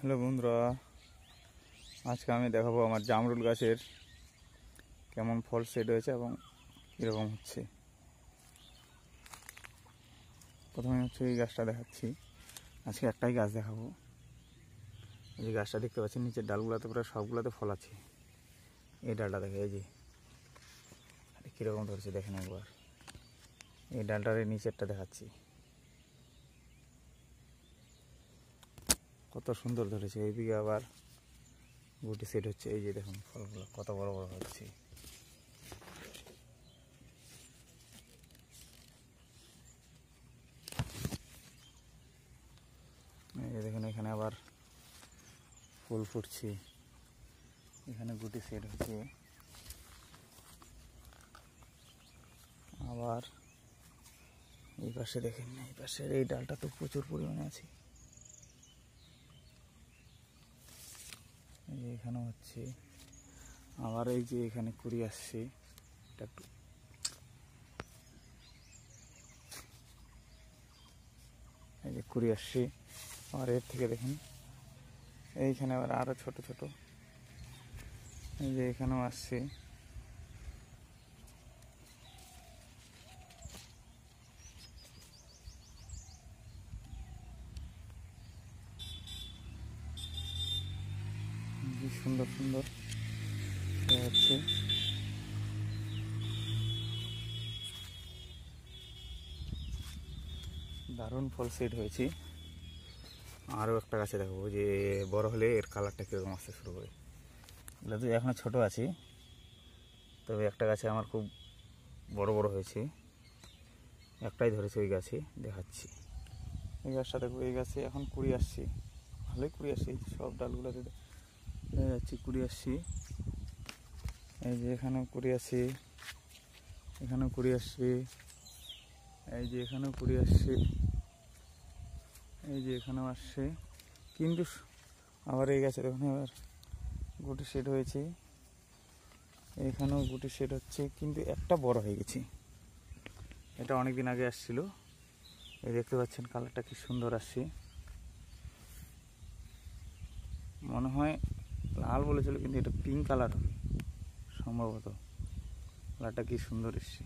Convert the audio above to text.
Hello বন্ধুরা, আজকে আমি দেখাবো আমার জামরুল গাছের কেমন ফল সেট হয়েছে এবং কীরকম হচ্ছে। প্রথমে হচ্ছে এই গাছটা দেখাচ্ছি। আজকে একটাই গাছ দেখাবো। এই যে গাছটা দেখতে পাচ্ছেন, নিচের ডালগুলোতে প্রায় সবগুলোতে ফল আছে। এই ডালটা দেখে, এই যে কীরকম ধরেছে দেখেন একবার। এই ডালটার নিচেরটা দেখাচ্ছি, কত সুন্দর ধরেছে। এইদিকে আবার গুটি সেট হচ্ছে। এই যে দেখুন ফলগুলো কত বড় বড় হচ্ছে। এই যে দেখুন, এখানে আবার ফুল ফুটছে, এখানে গুটি সেট হচ্ছে। আবার এই পাশে দেখেন, এই পাশের এই ডালটা তো প্রচুর পরিমাণে আছে। এই যে এখানেও হচ্ছে। আবার এই যে এখানে কুড়ি আসছে, এটা একটু এই যে কুড়ি আসছে। আর এর থেকে দেখুন এইখানে আবার আরো ছোট ছোট, এই যে এখানেও আসছে। কি সুন্দর সুন্দর হচ্ছে। দারুণ ফল সেট হয়েছে। আরও একটা গাছে দেখাবো যে বড় হলে এর কালারটা কীরকম আসতে শুরু করে। এগুলো তো এখনও ছোটো আছে, তবে একটা গাছে আমার খুব বড় বড় হয়েছে। একটাই ধরেছে ওই গাছে, দেখাচ্ছি। এই গাছটা দেখো, এই গাছে এখন কুড়ি আসছে, ভালোই কুড়ি আসছে। সব ডালগুলোতে দেখা যাচ্ছে কুড়ি আসছে। এই যে এখানেও কুড়ি আসছে, এখানেও কুড়ি আসছে, এই যে এখানেও কুড়ি আসছে, এই যে এখানেও আসছে। কিন্তু আবার এই গাছে দেখুন এবার গুটি সেট হয়েছে, এখানেও গুটি সেট হচ্ছে, কিন্তু একটা বড় হয়ে গেছে। এটা অনেক দিন আগে আসছিল। এই দেখতে পাচ্ছেন কালারটা কি সুন্দর আসছে। মনে হয় লাল বলেছিল, কিন্তু এটা পিঙ্ক কালার সম্ভবত। কালারটা কি সুন্দর এসছে।